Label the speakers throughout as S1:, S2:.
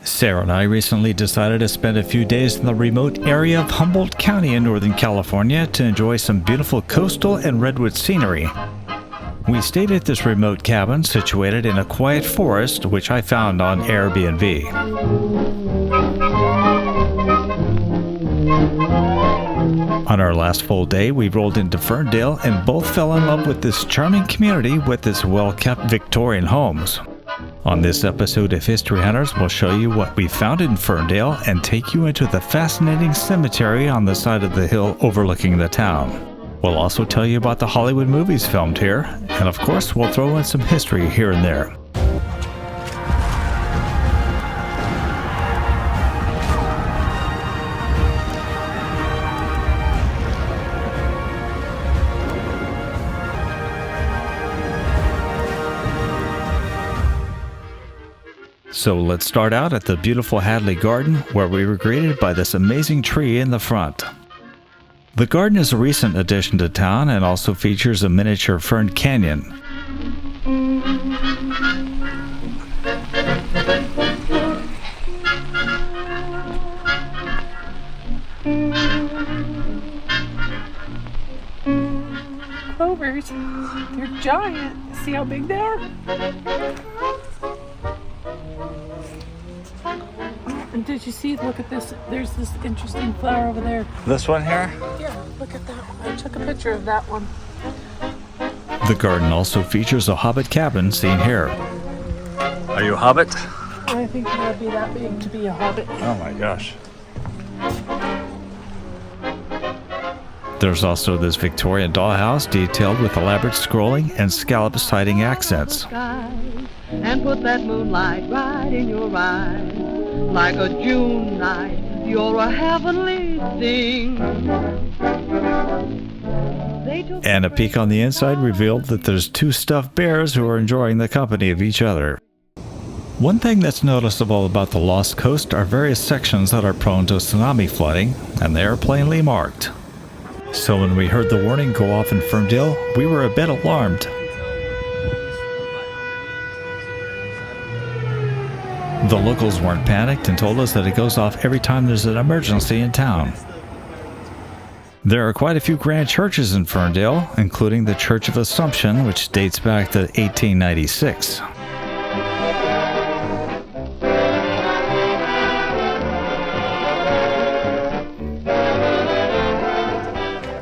S1: Sarah and I recently decided to spend a few days in the remote area of Humboldt County in Northern California to enjoy some beautiful coastal and redwood scenery. We stayed at this remote cabin situated in a quiet forest, which I found on Airbnb. On our last full day, we rolled into Ferndale and both fell in love with this charming community with its well-kept Victorian homes. On this episode of History Hunters, we'll show you what we found in Ferndale and take you into the fascinating cemetery on the side of the hill overlooking the town. We'll also tell you about the Hollywood movies filmed here, and of course, we'll throw in some history here and there. So let's start out at the beautiful Hadley garden, where we were greeted by this amazing tree in the front. The garden is a recent addition to town and also features a miniature fern canyon.
S2: Clovers, they're giant. See how big they are? And did you see, look at this, there's this interesting flower over there.
S1: This one here?
S2: Yeah, look at that one. I took a picture of that one.
S1: The garden also features a hobbit cabin seen here. Are you a hobbit?
S2: I think it would be that big to be a hobbit.
S1: Oh my gosh. There's also this Victorian dollhouse detailed with elaborate scrolling and scallop siding accents.
S3: And put that moonlight right in your eyes. Like a June night, you're a heavenly thing.
S1: And a peek on the inside revealed that there's two stuffed bears who are enjoying the company of each other. One thing that's noticeable about the Lost Coast are various sections that are prone to tsunami flooding, and they are plainly marked. So when we heard the warning go off in Ferndale, we were a bit alarmed. The locals weren't panicked and told us that it goes off every time there's an emergency in town. There are quite a few grand churches in Ferndale, including the Church of Assumption, which dates back to 1896.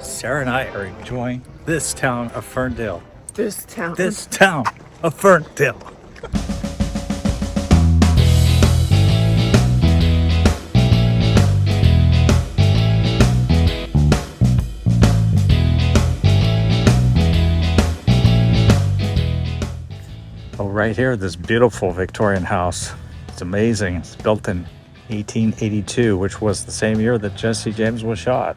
S1: Sarah and I are enjoying this town of Ferndale.
S2: This town
S1: of Ferndale. Right here, this beautiful Victorian house. It's amazing. It's built in 1882, which was the same year that Jesse James was shot.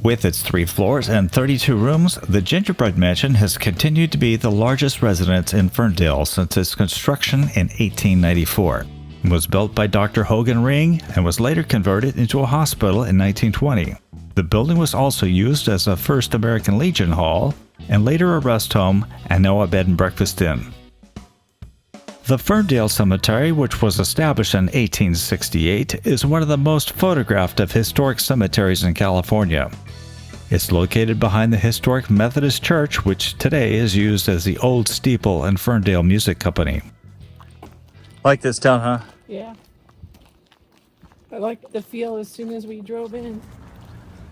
S1: With its 3 floors and 32 rooms, the Gingerbread Mansion has continued to be the largest residence in Ferndale since its construction in 1894. It was built by Dr. Hogan Ring and was later converted into a hospital in 1920. The building was also used as a first American Legion Hall, and later a rest home and now a bed and breakfast inn. The Ferndale Cemetery, which was established in 1868, is one of the most photographed of historic cemeteries in California. It's located behind the historic Methodist Church, which today is used as the old steeple and Ferndale Music Company. Like this town, huh?
S2: Yeah. I liked the feel as soon as we drove in.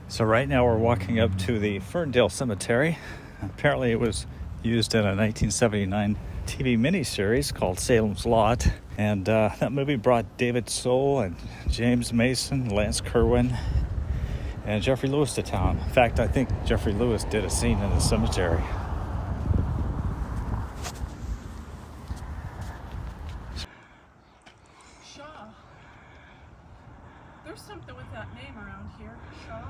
S1: So right now we're walking up to the Ferndale Cemetery. Apparently it was used in a 1979 TV miniseries called Salem's Lot, and that movie brought David Soul and James Mason, Lance Kerwin, and Jeffrey Lewis to town. In fact, I think Jeffrey Lewis did a scene in the cemetery.
S2: Shaw. There's something with that name around here. Shaw.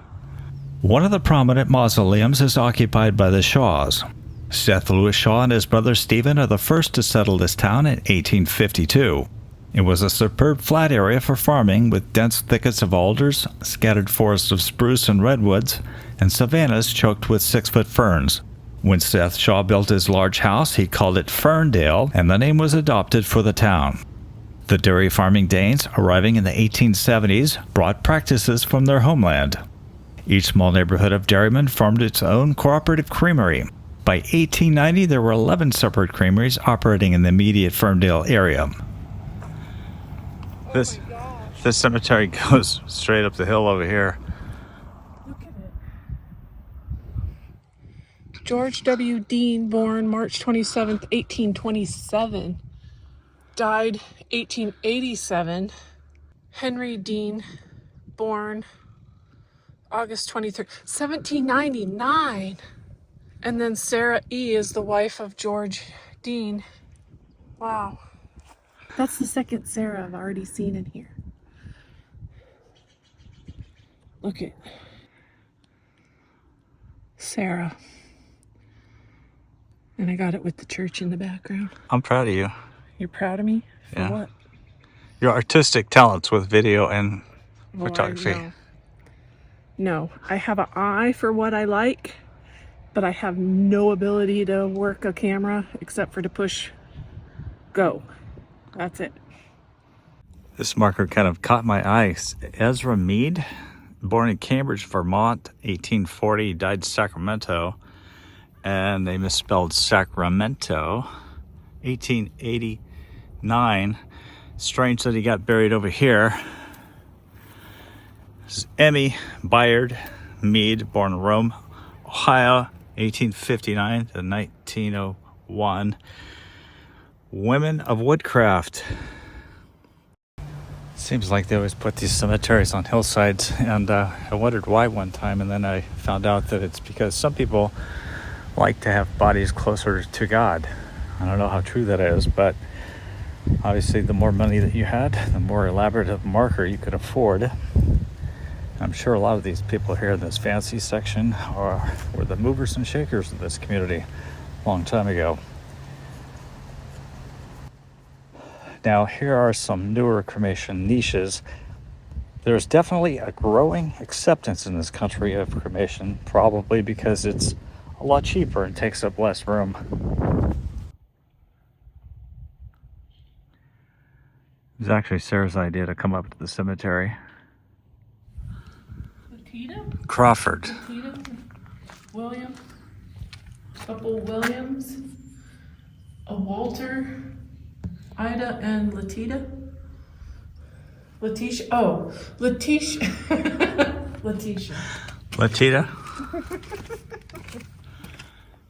S1: One of the prominent mausoleums is occupied by the Shaws. Seth Lewis Shaw and his brother Stephen are the first to settle this town in 1852. It was a superb flat area for farming with dense thickets of alders, scattered forests of spruce and redwoods, and savannas choked with 6-foot ferns. When Seth Shaw built his large house, he called it Ferndale, and the name was adopted for the town. The dairy farming Danes, arriving in the 1870s, brought practices from their homeland. Each small neighborhood of dairymen formed its own cooperative creamery. By 1890, there were 11 separate creameries operating in the immediate Ferndale area. This cemetery goes straight up the hill over here.
S2: Look at it. George W. Dean, born March 27th, 1827. Died 1887. Henry Dean, born August 23rd, 1799. And then Sarah E. is the wife of George Dean. Wow. That's the second Sarah I've already seen in here. Look at Sarah. And I got it with the church in the background.
S1: I'm proud of you.
S2: You're proud of me? For
S1: Yeah.
S2: what?
S1: Your artistic talents with video and photography.
S2: No, I have an eye for what I like, but I have no ability to work a camera except for to push go. That's it.
S1: This marker kind of caught my eye. Ezra Mead, born in Cambridge, Vermont, 1840, died in Sacramento, and they misspelled Sacramento, 1889. Strange that he got buried over here. This is Emmy Bayard Mead, born in Rome, Ohio, 1859 to 1901. Women of Woodcraft. Seems like they always put these cemeteries on hillsides, and I wondered why one time, and then I found out that it's because some people like to have bodies closer to God. I don't know how true that is, but obviously the more money that you had, the more elaborate of a marker you could afford. I'm sure a lot of these people here in this fancy section were the movers and shakers of this community a long time ago. Now, here are some newer cremation niches. There's definitely a growing acceptance in this country of cremation, probably because it's a lot cheaper and takes up less room. It was actually Sarah's idea to come up to the cemetery.
S2: Latita?
S1: Crawford.
S2: Latita? William? Couple Williams? A Walter? Ida and Latita? Letitia? Oh, Letitia. Letitia.
S1: Latita?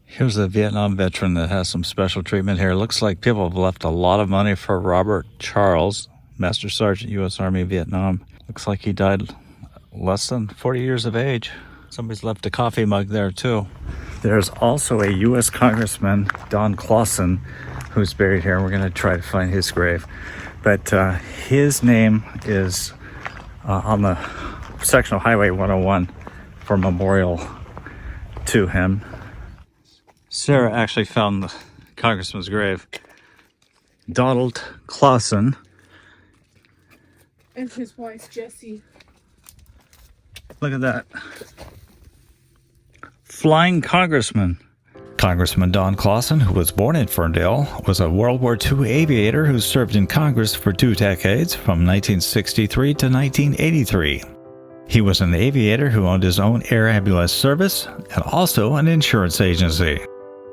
S1: Here's a Vietnam veteran that has some special treatment here. Looks like people have left a lot of money for Robert Charles, Master Sergeant, U.S. Army, Vietnam. Looks like he died less than 40 years of age. Somebody's left a coffee mug there, too. There's also a U.S. Congressman, Don Clausen, who's buried here. We're going to try to find his grave. But his name is on the section of Highway 101 for memorial to him. Sarah actually found the congressman's grave. Donald Clausen.
S2: And his wife, Jessie.
S1: Look at that. Flying congressman. Congressman Don Clausen, who was born in Ferndale, was a World War II aviator who served in Congress for 2 decades, from 1963 to 1983. He was an aviator who owned his own air ambulance service and also an insurance agency.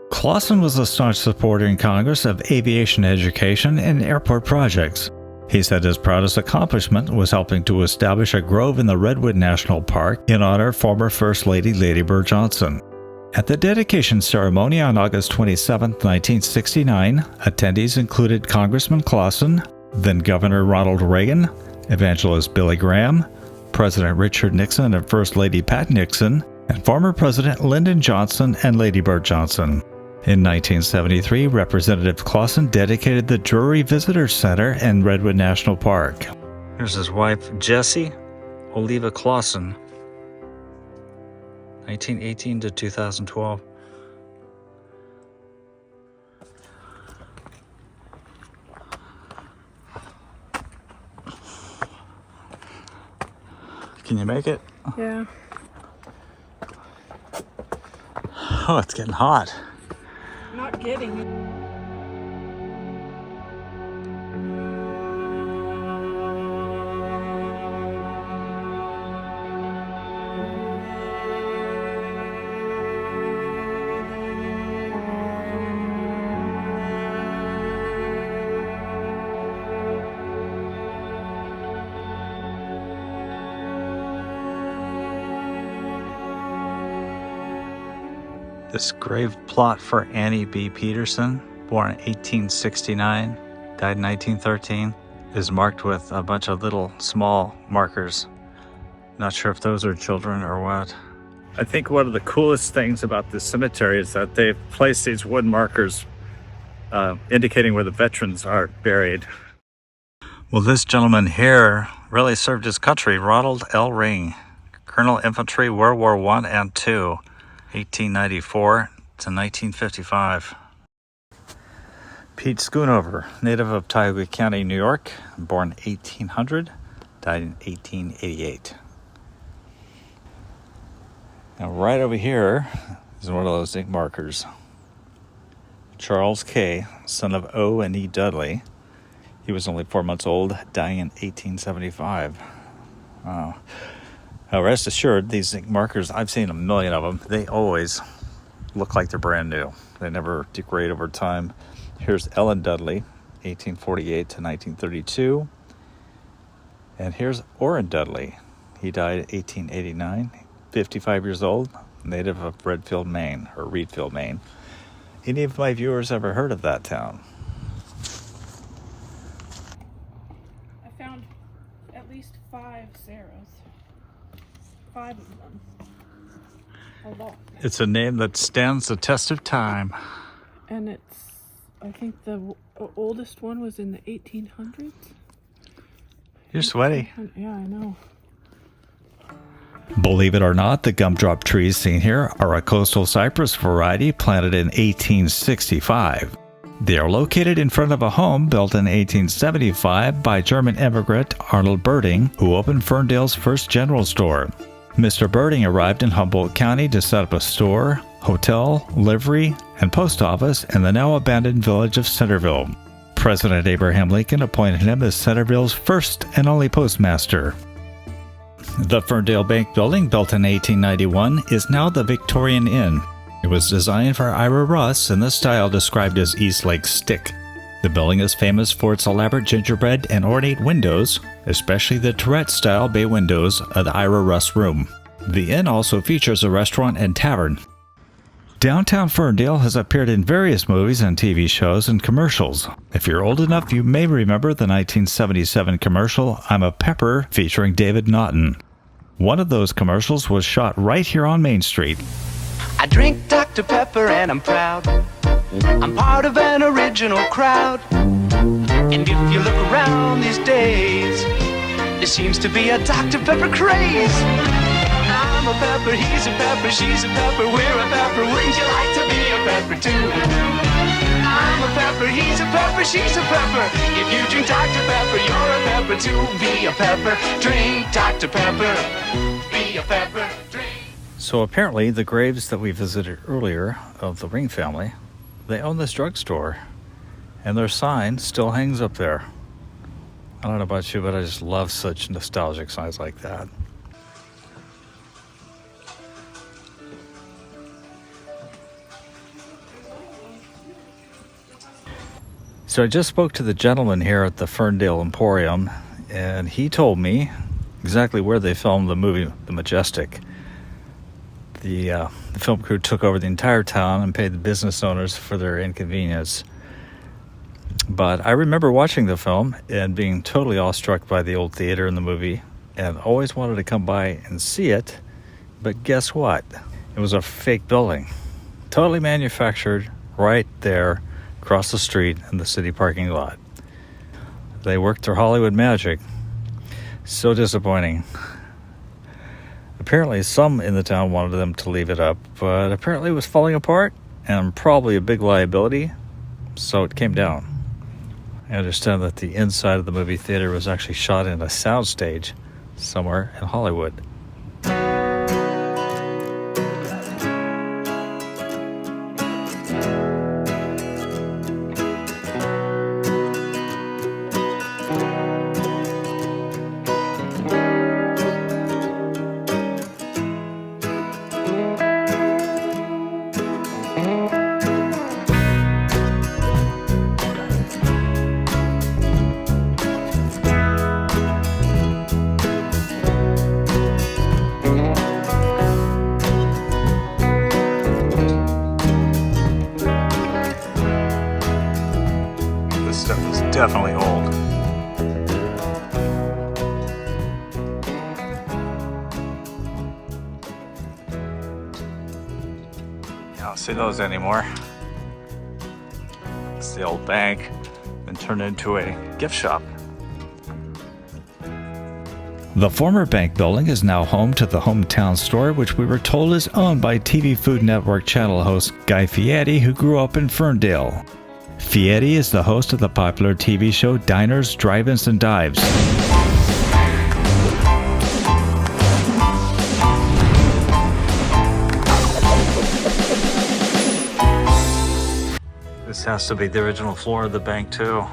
S1: Clausen was a staunch supporter in Congress of aviation education and airport projects. He said his proudest accomplishment was helping to establish a grove in the Redwood National Park in honor of former First Lady Lady Bird Johnson. At the dedication ceremony on August 27, 1969, attendees included Congressman Clausen, then Governor Ronald Reagan, Evangelist Billy Graham, President Richard Nixon and First Lady Pat Nixon, and former President Lyndon Johnson and Lady Bird Johnson. In 1973, Representative Clausen dedicated the Drury Visitor Center in Redwood National Park. Here's his wife, Jessie Oliva Clausen, 1918 to 2012. Can you make it?
S2: Yeah.
S1: Oh, it's getting hot.
S2: Not getting it.
S1: This grave plot for Annie B. Peterson, born in 1869, died in 1913, is marked with a bunch of little small markers. Not sure if those are children or what. I think one of the coolest things about this cemetery is that they've placed these wood markers indicating where the veterans are buried. Well, this gentleman here really served his country. Ronald L. Ring, Colonel Infantry, World War I and II, 1894 to 1955. Pete Schoonover, native of Tioga County, New York, born 1800, died in 1888. Now, right over here is one of those zinc markers. Charles K., son of O. and E. Dudley. He was only 4 months old, dying in 1875. Wow. Now, rest assured, these zinc markers, I've seen a million of them. They always look like they're brand new. They never degrade over time. Here's Ellen Dudley, 1848 to 1932. And here's Orrin Dudley. He died 1889, 55 years old, native of Reedfield, Maine. Any of my viewers ever heard of that town?
S2: I found at least 5 Sarahs. 5 of them. A lot.
S1: It's a name that stands the test of time.
S2: And it's, I think the oldest one was in the 1800s.
S1: You're sweaty.
S2: Yeah, I know.
S1: Believe it or not, the gumdrop trees seen here are a coastal cypress variety planted in 1865. They are located in front of a home built in 1875 by German immigrant Arnold Birding, who opened Ferndale's first general store. Mr. Birding arrived in Humboldt County to set up a store, hotel, livery, and post office in the now abandoned village of Centerville. President Abraham Lincoln appointed him as Centerville's first and only postmaster. The Ferndale Bank building, built in 1891, is now the Victorian Inn. It was designed for Ira Russ in the style described as Eastlake stick. The building is famous for its elaborate gingerbread and ornate windows, especially the Tourette-style bay windows of the Ira Russ room. The inn also features a restaurant and tavern. Downtown Ferndale has appeared in various movies and TV shows and commercials. If you're old enough, you may remember the 1977 commercial, I'm a Pepper, featuring David Naughton. One of those commercials was shot right here on Main Street.
S4: I drink Dr. Pepper and I'm proud. I'm part of an original crowd. And if you look around these days, there seems to be a Dr. Pepper craze. I'm a pepper, he's a pepper, she's a pepper, we're a pepper. Wouldn't you like to be a pepper too? I'm a pepper, he's a pepper, she's a pepper. If you drink Dr. Pepper, you're a pepper too. Be a pepper, drink Dr. Pepper. Be a pepper, drink.
S1: So apparently the graves that we visited earlier of the Ring family, they own this drugstore, and their sign still hangs up there. I don't know about you, but I just love such nostalgic signs like that. So I just spoke to the gentleman here at the Ferndale Emporium, and he told me exactly where they filmed the movie The Majestic. The film crew took over the entire town and paid the business owners for their inconvenience. But I remember watching the film and being totally awestruck by the old theater in the movie, and always wanted to come by and see it. But guess what? It was a fake building, totally manufactured right there across the street in the city parking lot. They worked their Hollywood magic. So disappointing. Apparently some in the town wanted them to leave it up, but apparently it was falling apart and probably a big liability, so it came down. I understand that the inside of the movie theater was actually shot in a soundstage somewhere in Hollywood. definitely old. You don't see those anymore. It's the old bank, been turned into a gift shop. The former bank building is now home to the Hometown Store, which we were told is owned by TV Food Network channel host Guy Fieri, who grew up in Ferndale. Fieri is the host of the popular TV show Diners, Drive-Ins, and Dives. This has to be the original floor of the bank too.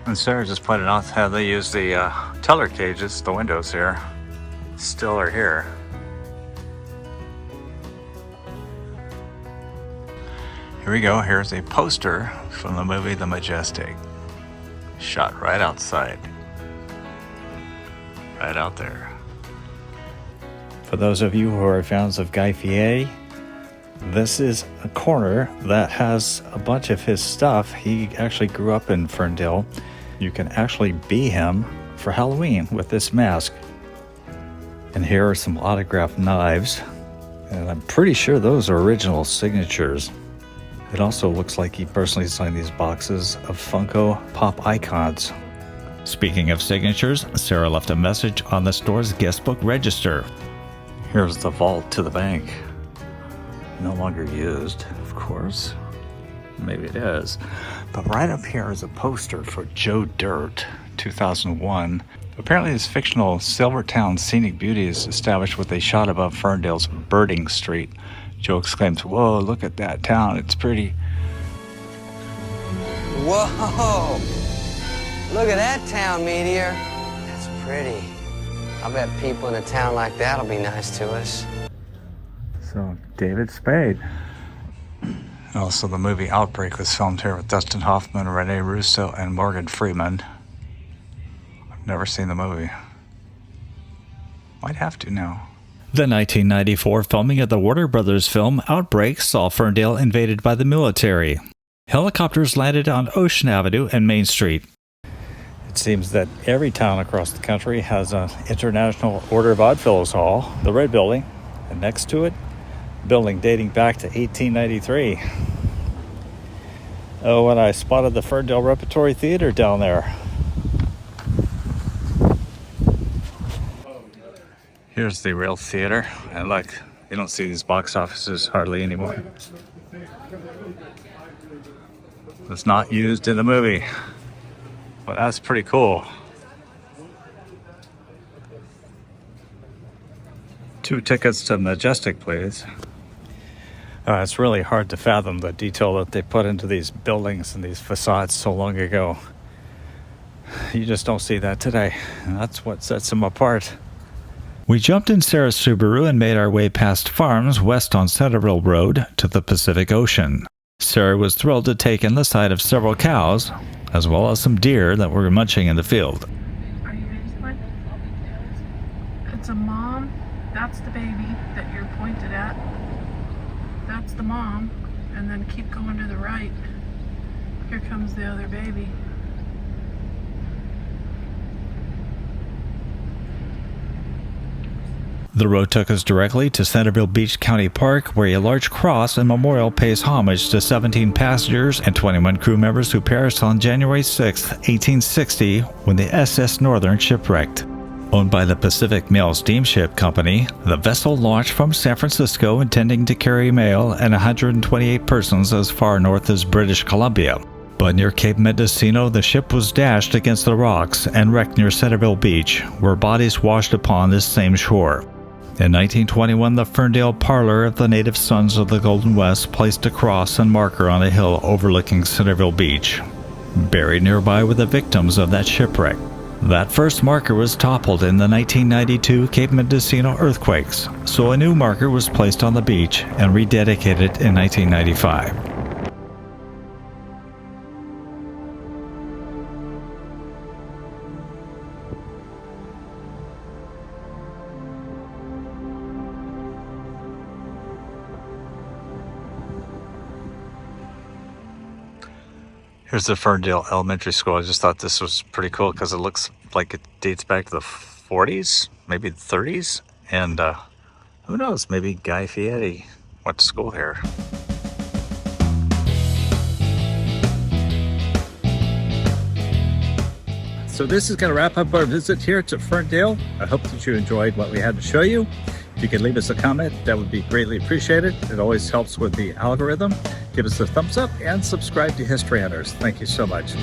S1: And Sarah just pointed out how they use the teller cages, the windows here, still are here. Here we go, here's a poster from the movie The Majestic. Shot right outside. Right out there. For those of you who are fans of Guy Fieri, this is a corner that has a bunch of his stuff. He actually grew up in Ferndale. You can actually be him for Halloween with this mask. And here are some autographed knives. And I'm pretty sure those are original signatures. It also looks like he personally signed these boxes of Funko Pop icons. Speaking of signatures, Sarah left a message on the store's guestbook register. Here's the vault to the bank. No longer used, of course. Maybe it is. But right up here is a poster for Joe Dirt, 2001. Apparently this fictional Silvertown scenic beauty is established with a shot above Ferndale's Birding Street. Joe exclaims, "Whoa, look at that town, it's pretty."
S5: Whoa! Look at that town, Meteor. That's pretty. I bet people in a town like that will be nice to us.
S1: So, David Spade. Also, the movie Outbreak was filmed here with Dustin Hoffman, Rene Russo, and Morgan Freeman. I've never seen the movie. Might have to now. The 1994 filming of the Warner Brothers film Outbreak saw Ferndale invaded by the military. Helicopters landed on Ocean Avenue and Main Street. It seems that every town across the country has an International Order of Oddfellows Hall, the Red Building, and next to it, a building dating back to 1893. Oh, and I spotted the Ferndale Repertory Theater down there. Here's the real theater, and look, you don't see these box offices hardly anymore. It's not used in the movie, but that's pretty cool. 2 tickets to Majestic, please. It's really hard to fathom the detail that they put into these buildings and these facades so long ago. You just don't see that today, and that's what sets them apart. We jumped in Sarah's Subaru and made our way past farms west on Centerville Road to the Pacific Ocean. Sarah was thrilled to take in the sight of several cows, as well as some deer that were munching in the field.
S2: Are you ready for it? It's a mom. That's the baby that you're pointed at. That's the mom. And then keep going to the right. Here comes the other baby.
S1: The road took us directly to Centerville Beach County Park, where a large cross and memorial pays homage to 17 passengers and 21 crew members who perished on January 6, 1860, when the SS Northern shipwrecked. Owned by the Pacific Mail Steamship Company, the vessel launched from San Francisco intending to carry mail and 128 persons as far north as British Columbia. But near Cape Mendocino, the ship was dashed against the rocks and wrecked near Centerville Beach, where bodies washed upon this same shore. In 1921, the Ferndale Parlor of the Native Sons of the Golden West placed a cross and marker on a hill overlooking Centerville Beach. Buried nearby were the victims of that shipwreck. That first marker was toppled in the 1992 Cape Mendocino earthquakes, so a new marker was placed on the beach and rededicated in 1995. Here's the Ferndale Elementary School. I just thought this was pretty cool because it looks like it dates back to the 40s, maybe the 30s. And who knows, maybe Guy Fieri went to school here. So this is going to wrap up our visit here to Ferndale. I hope that you enjoyed what we had to show you. If you could leave us a comment, that would be greatly appreciated. It always helps with the algorithm. Give us a thumbs up and subscribe to History Hunters. Thank you so much.